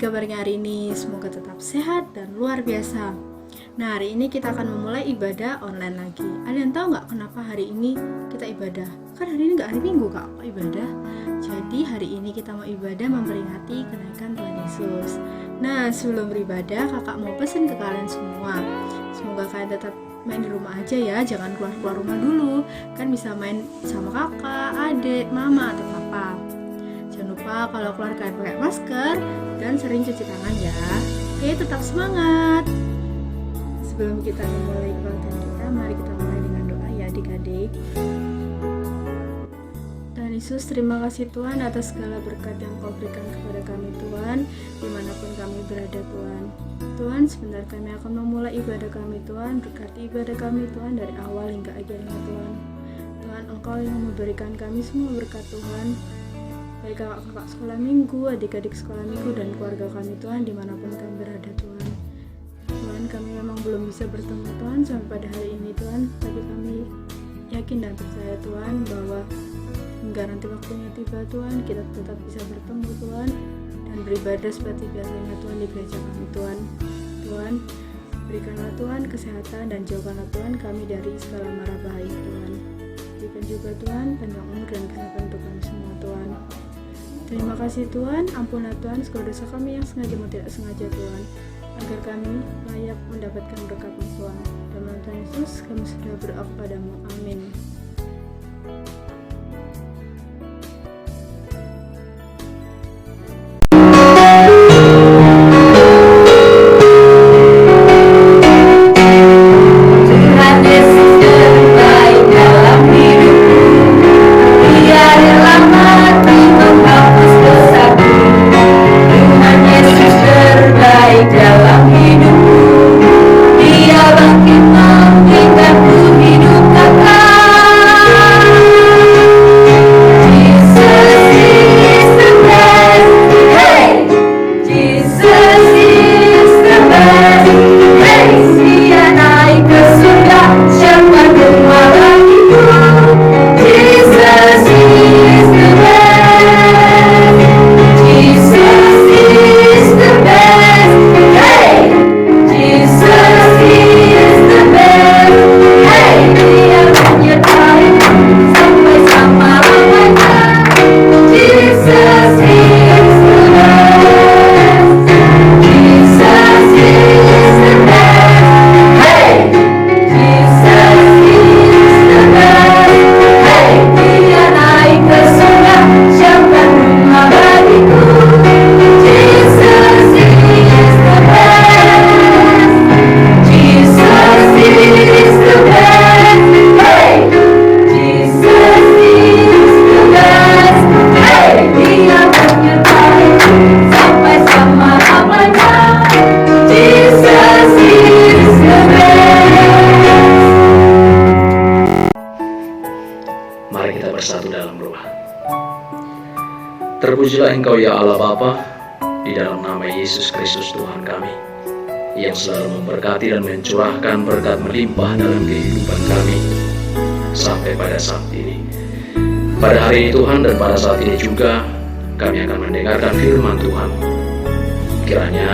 kabarnya hari ini? Semoga tetap sehat dan luar biasa. Nah, hari ini kita akan memulai ibadah online lagi. Ada yang tahu nggak kenapa hari ini kita ibadah? Kan hari ini nggak hari Minggu, Kak, kok ibadah? Jadi hari ini kita mau ibadah memperingati kenaikan Tuhan Yesus. Nah, sebelum beribadah, kakak mau pesan ke kalian semua. Semoga kalian tetap main di rumah aja ya, jangan keluar rumah dulu. Kan bisa main sama kakak, adik, mama, atau papa. Jangan lupa kalau keluar kalian pakai masker dan sering cuci tangan ya. Oke, tetap semangat. Sebelum kita memulai kebaktian kita, mari kita mulai dengan doa ya adik-adik. Tuhan Yesus, terima kasih Tuhan atas segala berkat yang Kau berikan kepada kami Tuhan, dimanapun kami berada Tuhan. Tuhan, sebentar kami akan memulai ibadah kami Tuhan, berkati ibadah kami Tuhan dari awal hingga akhirnya Tuhan. Tuhan, Engkau yang memberikan kami semua berkat Tuhan, baik kakak-kakak sekolah minggu, adik-adik sekolah minggu, dan keluarga kami Tuhan, dimanapun kami berada Tuhan. Tuhan, kami memang belum bisa bertemu Tuhan sampai pada hari ini Tuhan, tapi kami yakin dan percaya Tuhan bahwa hingga nanti waktunya tiba Tuhan, kita tetap bisa bertemu Tuhan dan beribadah seperti biasanya Tuhan di gereja kami Tuhan. Tuhan, berikanlah Tuhan kesehatan dan jauhkanlah Tuhan kami dari segala mara bahaya Tuhan. Berikan juga Tuhan panjang umur dan kesehatan untuk kami semua Tuhan. Terima kasih Tuhan, ampunlah Tuhan segala dosa kami yang sengaja maupun tidak sengaja Tuhan, agar kami layak mendapatkan berkat-Mu Tuhan. Dalam nama Tuhan Yesus kami sudah berdoa kepadamu, amin. Terpujilah Engkau ya Allah Bapa, di dalam nama Yesus Kristus Tuhan kami, yang selalu memberkati dan mencurahkan berkat melimpah dalam kehidupan kami sampai pada saat ini. Pada hari ini Tuhan, dan pada saat ini juga kami akan mendengarkan firman Tuhan. Kiranya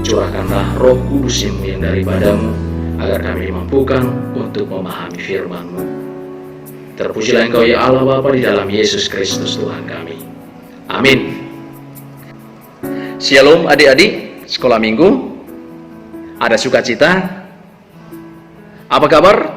curahkanlah Roh Kudus-Mu yang daripadamu, agar kami dimampukan untuk memahami firman-Mu. Terpujilah Engkau ya Allah Bapa, di dalam Yesus Kristus Tuhan kami. Amin. Shalom adik-adik sekolah minggu. Ada sukacita? Apa kabar?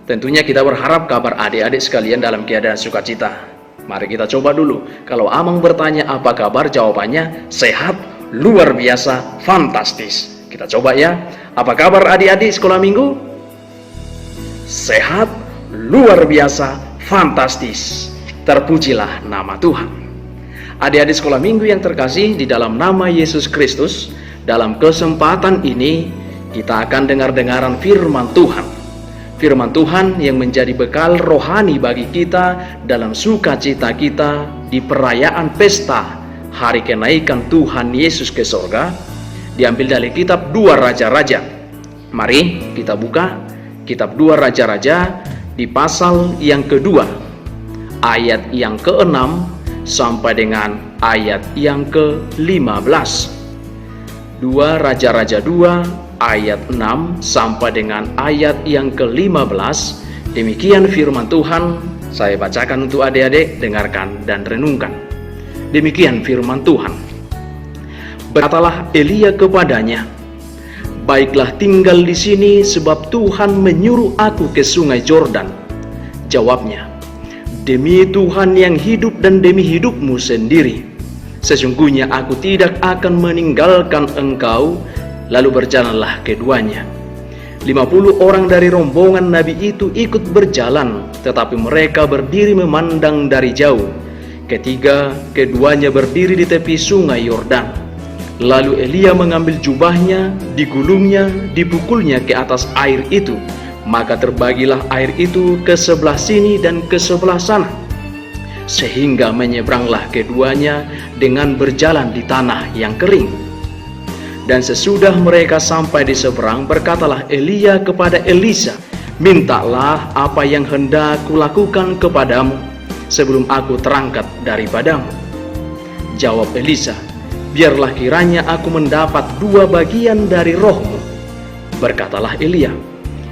Tentunya kita berharap kabar adik-adik sekalian dalam keadaan sukacita. Mari kita coba dulu. Kalau Amang bertanya apa kabar, jawabannya sehat, luar biasa, fantastis. Kita coba ya. Apa kabar adik-adik sekolah minggu? Sehat, luar biasa, fantastis. Terpujilah nama Tuhan. Adik-adik sekolah minggu yang terkasih di dalam nama Yesus Kristus, dalam kesempatan ini kita akan dengar-dengaran firman Tuhan. Firman Tuhan yang menjadi bekal rohani bagi kita dalam sukacita kita di perayaan pesta hari kenaikan Tuhan Yesus ke sorga, diambil dari kitab 2 Raja-Raja. Mari kita buka kitab 2 Raja-Raja di pasal yang kedua, ayat yang ke-6 sampai dengan ayat yang ke-15. 2 Raja-Raja 2 ayat 6 sampai dengan ayat yang ke-15. Demikian firman Tuhan. Saya bacakan untuk adik-adik, dengarkan dan renungkan. Demikian firman Tuhan. Berkatalah Elia kepadanya, "Baiklah, tinggal di sini, sebab Tuhan menyuruh aku ke sungai Yordan." Jawabnya, "Demi Tuhan yang hidup dan demi hidupmu sendiri, sesungguhnya aku tidak akan meninggalkan engkau." Lalu berjalanlah keduanya. 50 orang dari rombongan Nabi itu ikut berjalan, tetapi mereka berdiri memandang dari jauh. Keduanya berdiri di tepi sungai Yordan. Lalu Elia mengambil jubahnya, digulungnya, dipukulnya ke atas air itu. Maka terbagilah air itu ke sebelah sini dan ke sebelah sana, sehingga menyeberanglah keduanya dengan berjalan di tanah yang kering. Dan sesudah mereka sampai di seberang, berkatalah Elia kepada Elisa, "Mintalah apa yang hendak kulakukan kepadamu sebelum aku terangkat daripadamu." Jawab Elisa, "Biarlah kiranya aku mendapat 2 bagian dari rohmu." Berkatalah Elia,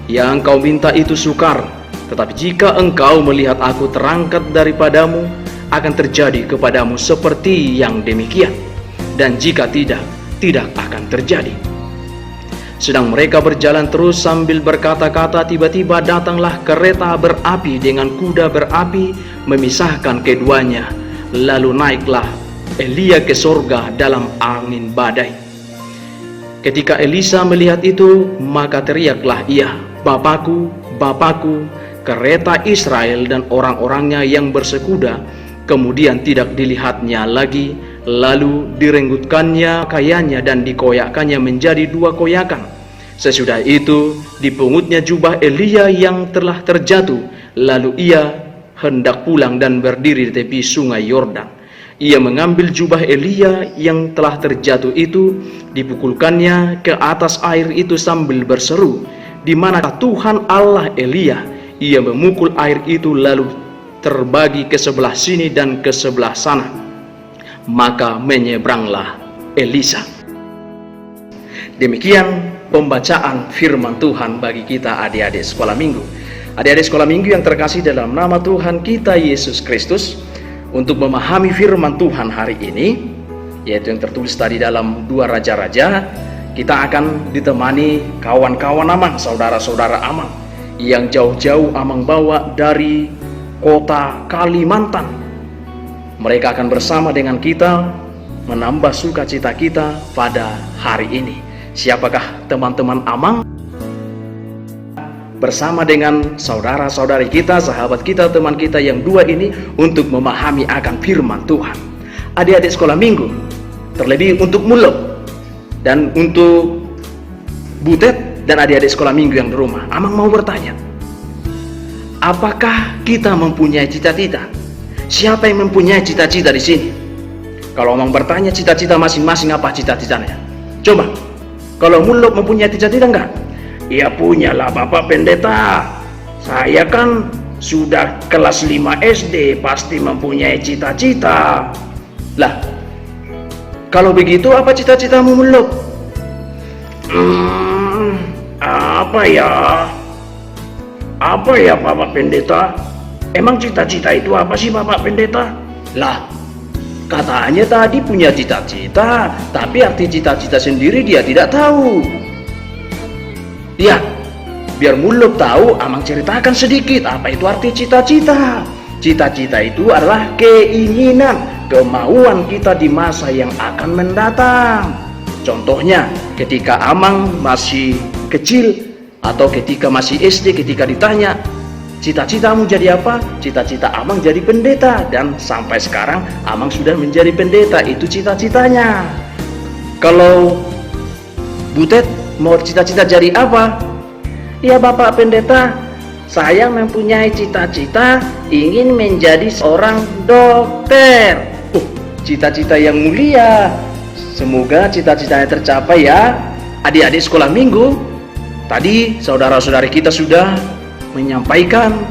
"Yang kau minta itu sukar, tetapi jika engkau melihat aku terangkat daripadamu, akan terjadi kepadamu seperti yang demikian. Dan jika tidak akan terjadi." Sedang mereka berjalan terus sambil berkata-kata, tiba-tiba datanglah kereta berapi dengan kuda berapi memisahkan keduanya. Lalu naiklah Elia ke sorga dalam angin badai. Ketika Elisa melihat itu, maka teriaklah ia, "Bapakku, Bapakku, kereta Israel dan orang-orangnya yang bersekuda." Kemudian tidak dilihatnya lagi. Lalu direnggutkannya pakaiannya dan dikoyakkannya menjadi 2 koyakan. Sesudah itu dipungutnya jubah Elia yang telah terjatuh. Lalu ia hendak pulang dan berdiri di tepi sungai Yordan. Ia mengambil jubah Elia yang telah terjatuh itu, dipukulkannya ke atas air itu sambil berseru, "Di manakah Tuhan Allah Elia?" Ia memukul air itu lalu terbagi ke sebelah sini dan ke sebelah sana. Maka menyeberanglah Elisa. Demikian pembacaan firman Tuhan bagi kita adik-adik sekolah minggu. Adik-adik sekolah minggu yang terkasih dalam nama Tuhan kita Yesus Kristus, untuk memahami firman Tuhan hari ini, yaitu yang tertulis tadi dalam 2 Raja-Raja, kita akan ditemani kawan-kawan Amang, saudara-saudara Amang yang jauh-jauh Amang bawa dari kota Kalimantan. Mereka akan bersama dengan kita menambah sukacita kita pada hari ini. Siapakah teman-teman Amang? Bersama dengan saudara-saudari kita, sahabat kita, teman kita yang 2 ini untuk memahami akan firman Tuhan. Adik-adik sekolah minggu, terlebih untuk Muluk dan untuk Butet dan adik-adik sekolah minggu yang di rumah, Amang mau bertanya, apakah kita mempunyai cita-cita? Siapa yang mempunyai cita-cita di sini? Kalau Amang bertanya cita-cita masing-masing, apa cita-citanya? Coba, kalau Muluk mempunyai cita-cita enggak? Ya punyalah Bapak Pendeta. Saya kan sudah kelas 5 SD, pasti mempunyai cita-cita. Lah, kalau begitu apa cita-citamu Muluk? Apa ya Bapak Pendeta? Emang cita-cita itu apa sih Bapak Pendeta? Lah, katanya tadi punya cita-cita, tapi arti cita-cita sendiri dia tidak tahu. Ya, biar Muluk tahu, Amang ceritakan sedikit apa itu arti cita-cita. Cita-cita itu adalah keinginan, kemauan kita di masa yang akan mendatang. Contohnya, ketika Amang masih kecil atau ketika masih SD, ketika ditanya, cita-citamu jadi apa? Cita-cita Amang jadi pendeta, dan sampai sekarang Amang sudah menjadi pendeta. Itu cita-citanya. Kalau Butet mau cita-cita jadi apa? Ya Bapak Pendeta, saya mempunyai cita-cita ingin menjadi seorang dokter. Cita-cita yang mulia. Semoga cita-citanya tercapai ya. Adik-adik sekolah minggu, tadi saudara-saudari kita sudah menyampaikan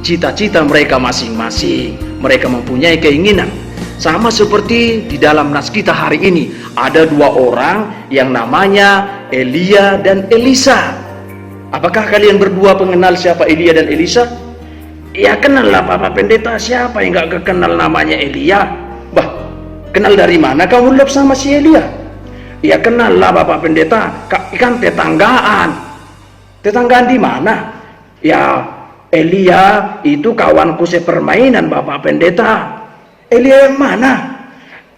cita-cita mereka masing-masing. Mereka mempunyai keinginan. Sama seperti di dalam nas kita hari ini, ada dua orang yang namanya Elia dan Elisa. Apakah kalian berdua pengenal siapa Elia dan Elisa? Ya kenal lah Bapak Pendeta, siapa yang gak kenal namanya Elia? Bah, kenal dari mana kamu lep sama si Elia? Ya kenal lah Bapak Pendeta, kan tetanggaan. Tetanggaan di mana? Ya Elia itu kawanku sepermainan Bapak Pendeta. Elia yang mana?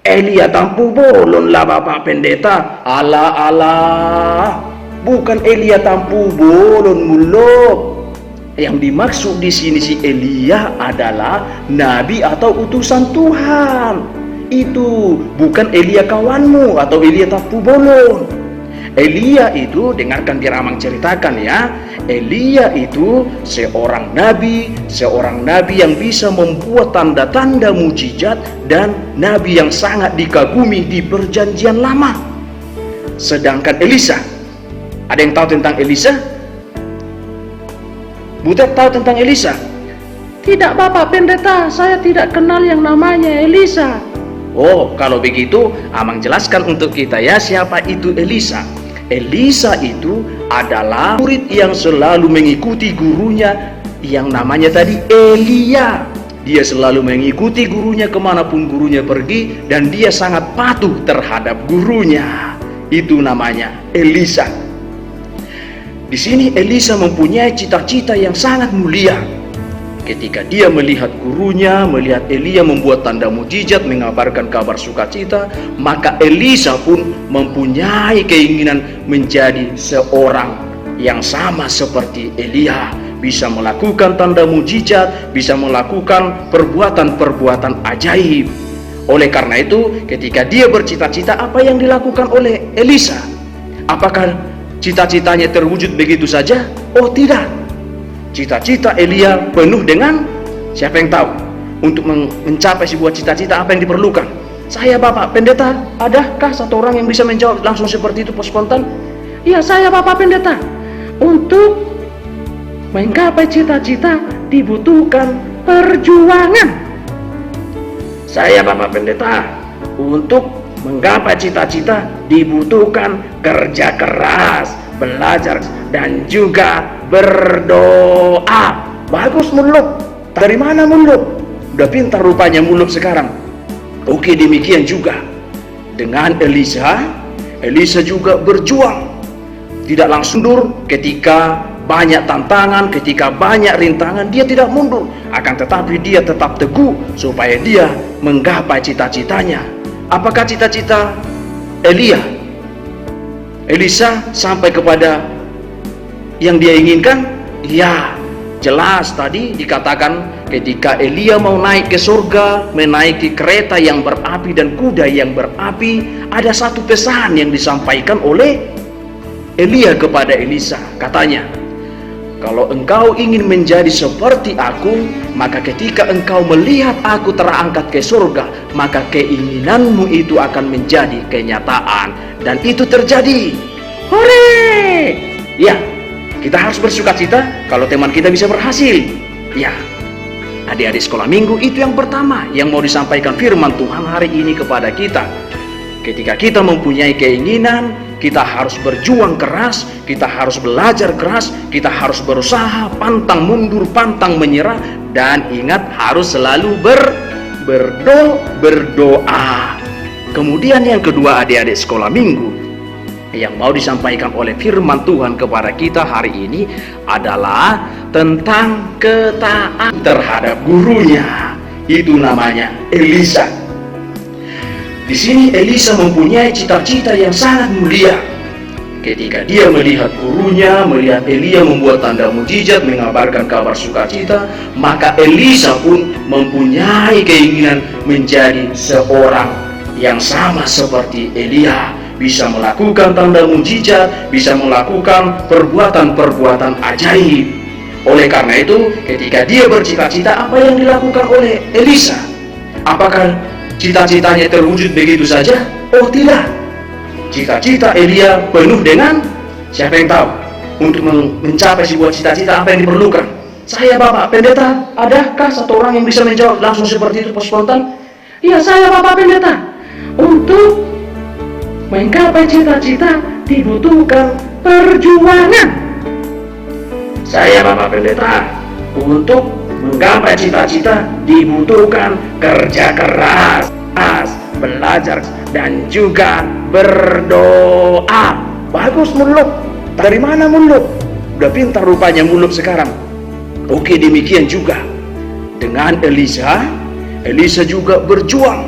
Elia Tampu Bolon lah Bapak Pendeta. Alah, bukan Elia Tampu Bolon muluk. Yang dimaksud di sini si Elia adalah nabi atau utusan Tuhan. Itu bukan Elia kawanmu atau Elia Tampu Bolon. Elia itu, dengarkan Diramang ceritakan ya, Elia itu seorang nabi yang bisa membuat tanda-tanda mujizat dan nabi yang sangat dikagumi di perjanjian lama. Sedangkan Elisa, ada yang tahu tentang Elisa? Butet tahu tentang Elisa? Tidak Bapak Pendeta, saya tidak kenal yang namanya Elisa. Oh, kalau begitu Amang jelaskan untuk kita ya siapa itu Elisa. Elisa itu adalah murid yang selalu mengikuti gurunya yang namanya tadi Elia. Dia selalu mengikuti gurunya kemanapun gurunya pergi dan dia sangat patuh terhadap gurunya. Itu namanya Elisa. Di sini Elisa mempunyai cita-cita yang sangat mulia. Ketika dia melihat gurunya, melihat Elia membuat tanda mujizat, mengabarkan kabar sukacita, maka Elisa pun mempunyai keinginan menjadi seorang yang sama seperti Elia, bisa melakukan tanda mujizat, bisa melakukan perbuatan-perbuatan ajaib. Oleh karena itu, ketika dia bercita-cita, apa yang dilakukan oleh Elisa? Apakah cita-citanya terwujud begitu saja? Oh tidak. Cita-cita Elia penuh dengan, siapa yang tahu? Untuk mencapai sebuah cita-cita apa yang diperlukan? Saya Bapak Pendeta, adakah satu orang yang bisa menjawab langsung seperti itu spontan? Iya saya Bapak Pendeta. Untuk menggapai cita-cita dibutuhkan perjuangan. Saya Bapak Pendeta, untuk menggapai cita-cita dibutuhkan kerja keras, belajar dan juga berdoa. Bagus muluk. Dari mana muluk? Udah pintar rupanya muluk sekarang. Oke, demikian juga dengan Elisa. Elisa juga berjuang, tidak langsung mundur ketika banyak tantangan, ketika banyak rintangan. Dia tidak mundur, akan tetapi dia tetap teguh supaya dia menggapai cita-citanya. Apakah cita-cita Elisa sampai kepada yang dia inginkan? Ya, jelas tadi dikatakan ketika Elia mau naik ke surga, menaiki kereta yang berapi dan kuda yang berapi, ada satu pesan yang disampaikan oleh Elia kepada Elisa. Katanya, kalau engkau ingin menjadi seperti aku, maka ketika engkau melihat aku terangkat ke surga, maka keinginanmu itu akan menjadi kenyataan. Dan itu terjadi. Hore! Ya, kita harus bersuka cita kalau teman kita bisa berhasil. Ya, adik-adik sekolah minggu, itu yang pertama yang mau disampaikan firman Tuhan hari ini kepada kita. Ketika kita mempunyai keinginan, kita harus berjuang keras, kita harus belajar keras, kita harus berusaha, pantang mundur, pantang menyerah, dan ingat harus selalu berdoa. Kemudian yang kedua, adik-adik sekolah minggu, yang mau disampaikan oleh firman Tuhan kepada kita hari ini adalah tentang ketaatan terhadap gurunya. Itu namanya Elisa. Di sini Elisa mempunyai cita-cita yang sangat mulia. Ketika dia melihat gurunya, melihat Elia membuat tanda mujizat, mengabarkan kabar sukacita, maka Elisa pun mempunyai keinginan menjadi seorang yang sama seperti Elia, bisa melakukan tanda mujizat, bisa melakukan perbuatan-perbuatan ajaib. Oleh karena itu, ketika dia bercita-cita, apa yang dilakukan oleh Elisa? Apakah cita-citanya terwujud begitu saja? Oh tidak. Cita-cita Elia penuh dengan, siapa yang tahu? Untuk mencapai sebuah cita-cita apa yang diperlukan? Saya Bapak Pendeta. Adakah satu orang yang bisa menjawab langsung seperti itu spontan? Iya, saya Bapak Pendeta. Untuk menggapai cita-cita dibutuhkan perjuangan. Saya Bapak Pendeta. Untuk menggapai cita-cita dibutuhkan kerja keras, belajar, dan juga berdoa. Bagus Muluk. Dari mana Muluk? Udah pintar rupanya Muluk sekarang. Oke, demikian juga dengan Elisa. Elisa juga berjuang.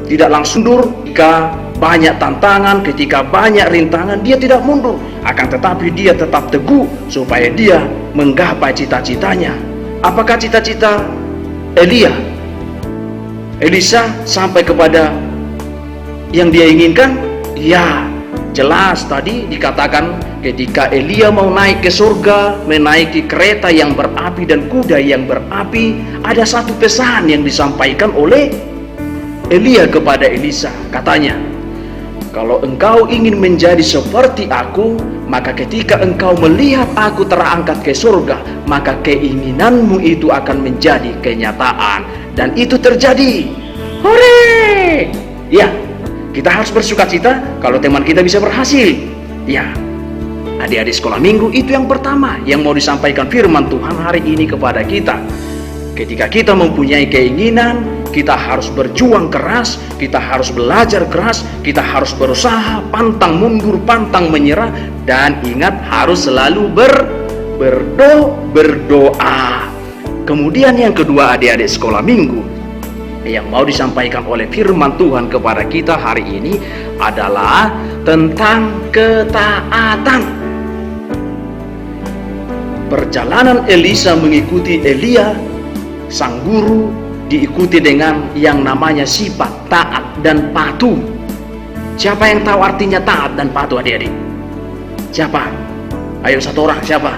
Tidak langsung mundur ketika banyak tantangan, ketika banyak rintangan, dia tidak mundur. Akan tetapi dia tetap teguh supaya dia menggapai cita-citanya. Apakah cita-cita Elisa sampai kepada yang dia inginkan? Ya, jelas tadi dikatakan ketika Elia mau naik ke surga, menaiki kereta yang berapi dan kuda yang berapi, ada satu pesan yang disampaikan oleh Elia kepada Elisa. Katanya, kalau engkau ingin menjadi seperti aku, maka ketika engkau melihat aku terangkat ke surga, maka keinginanmu itu akan menjadi kenyataan. Dan itu terjadi. Hore! Ya, kita harus bersuka cita kalau teman kita bisa berhasil. Ya, adik-adik sekolah minggu, itu yang pertama yang mau disampaikan firman Tuhan hari ini kepada kita. Ketika kita mempunyai keinginan, kita harus berjuang keras, kita harus belajar keras, kita harus berusaha, pantang mundur, pantang menyerah, dan ingat harus selalu berdoa. Kemudian yang kedua, adik-adik sekolah minggu, yang mau disampaikan oleh firman Tuhan kepada kita hari ini adalah tentang ketaatan. Perjalanan Elisa mengikuti Elia, sang guru, diikuti dengan yang namanya sifat taat dan patuh. Siapa yang tahu artinya taat dan patuh, adik-adik? Siapa? Ayo satu orang, siapa?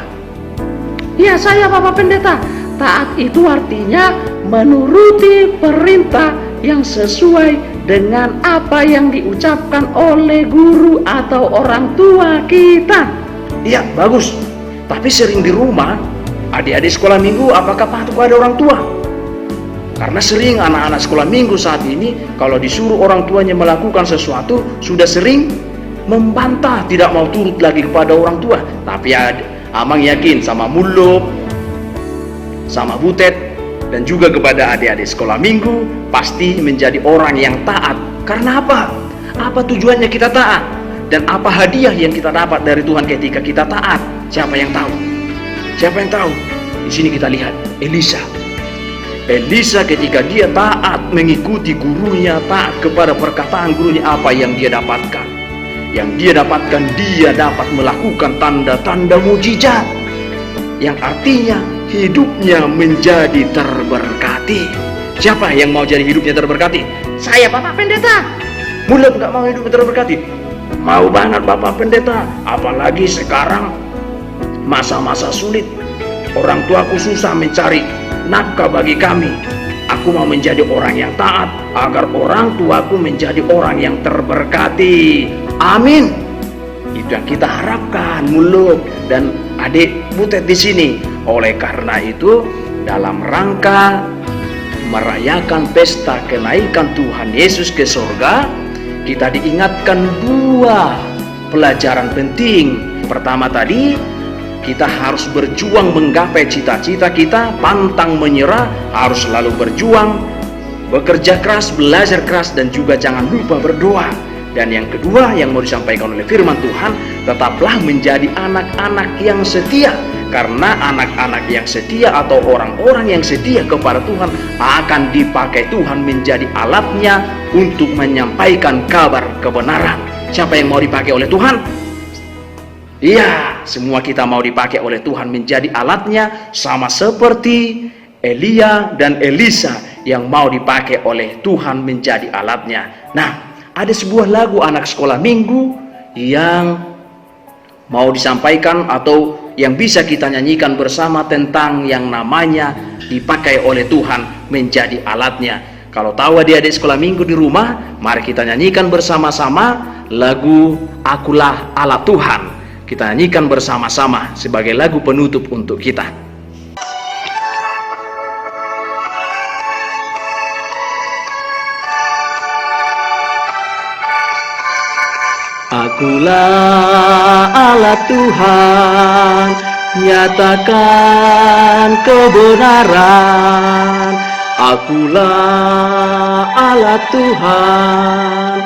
Ya, saya Bapak Pendeta. Taat itu artinya menuruti perintah yang sesuai dengan apa yang diucapkan oleh guru atau orang tua kita. Iya, bagus. Tapi sering di rumah, adik-adik sekolah minggu, apakah patuh pada orang tua? Karena sering anak-anak sekolah minggu saat ini, kalau disuruh orang tuanya melakukan sesuatu, sudah sering membantah, tidak mau turut lagi kepada orang tua. Tapi Amang yakin sama Muluk, sama Butet, dan juga kepada adik-adik sekolah minggu, pasti menjadi orang yang taat. Karena apa? Apa tujuannya kita taat? Dan apa hadiah yang kita dapat dari Tuhan ketika kita taat? Siapa yang tahu? Siapa yang tahu? Di sini kita lihat Elisa. Elisa ketika dia taat mengikuti gurunya, taat kepada perkataan gurunya, apa yang dia dapatkan? Yang dia dapatkan, dia dapat melakukan tanda-tanda mujizat, yang artinya hidupnya menjadi terberkati. Siapa yang mau jadi hidupnya terberkati? Saya Bapak Pendeta. Mulai nggak mau hidupnya terberkati? Mau banget Bapak Pendeta. Apalagi sekarang masa-masa sulit. Orang tuaku susah mencari nafkah bagi kami. Aku mau menjadi orang yang taat agar orang tuaku menjadi orang yang terberkati. Amin. Itu yang kita harapkan, Muluk dan adik Butet di sini. Oleh karena itu, dalam rangka merayakan pesta kenaikan Tuhan Yesus ke surga, kita diingatkan dua pelajaran penting. Pertama tadi, kita harus berjuang menggapai cita-cita kita, pantang menyerah, harus selalu berjuang, bekerja keras, belajar keras, dan juga jangan lupa berdoa. Dan yang kedua yang mau disampaikan oleh firman Tuhan, tetaplah menjadi anak-anak yang setia. Karena anak-anak yang setia atau orang-orang yang setia kepada Tuhan akan dipakai Tuhan menjadi alatnya untuk menyampaikan kabar kebenaran. Siapa yang mau dipakai oleh Tuhan? Iya, semua kita mau dipakai oleh Tuhan menjadi alatnya, sama seperti Elia dan Elisa yang mau dipakai oleh Tuhan menjadi alatnya. Nah, ada sebuah lagu anak sekolah minggu yang mau disampaikan atau yang bisa kita nyanyikan bersama tentang yang namanya dipakai oleh Tuhan menjadi alatnya. Kalau tahu adik-adik sekolah minggu di rumah, mari kita nyanyikan bersama-sama lagu Akulah Alat Tuhan. Kita nyanyikan bersama-sama sebagai lagu penutup untuk kita. Akulah Allah Tuhan, nyatakan kebenaran. Akulah Allah Tuhan,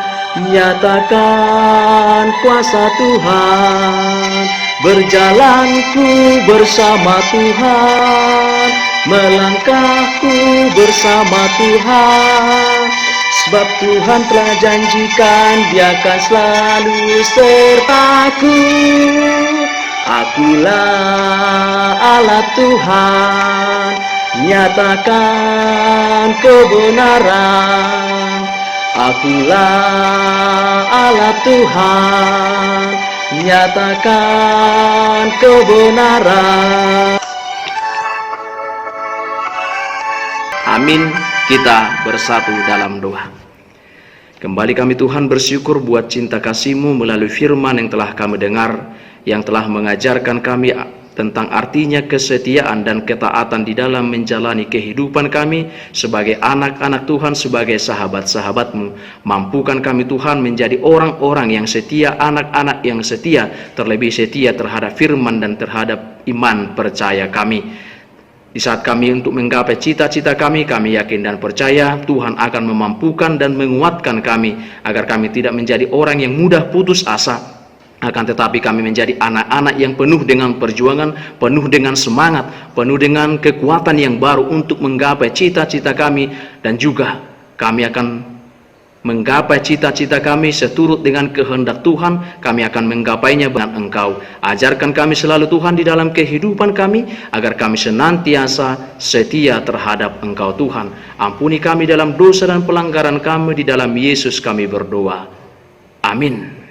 nyatakan kuasa Tuhan. Berjalanku bersama Tuhan, melangkahku bersama Tuhan. Sebab Tuhan telah janjikan Dia akan selalu sertaku. Akulah Allah Tuhan, nyatakan kebenaran. Akulah Allah Tuhan, nyatakan kebenaran. Amin. Kita bersatu dalam doa. Kembali kami Tuhan bersyukur buat cinta kasih-Mu melalui firman yang telah kami dengar, yang telah mengajarkan kami tentang artinya kesetiaan dan ketaatan di dalam menjalani kehidupan kami sebagai anak-anak Tuhan, sebagai sahabat-sahabat-Mu. Mampukan kami Tuhan menjadi orang-orang yang setia, anak-anak yang setia, terlebih setia terhadap firman dan terhadap iman percaya kami. Di saat kami untuk menggapai cita-cita kami yakin dan percaya Tuhan akan memampukan dan menguatkan kami, agar kami tidak menjadi orang yang mudah putus asa, akan tetapi kami menjadi anak-anak yang penuh dengan perjuangan, penuh dengan semangat, penuh dengan kekuatan yang baru untuk menggapai cita-cita kami. Dan juga kami akan menggapai cita-cita kami seturut dengan kehendak Tuhan. Kami akan menggapainya dengan Engkau. Ajarkan kami selalu Tuhan di dalam kehidupan kami, agar kami senantiasa setia terhadap Engkau Tuhan. Ampuni kami dalam dosa dan pelanggaran kami, di dalam Yesus kami berdoa. Amin.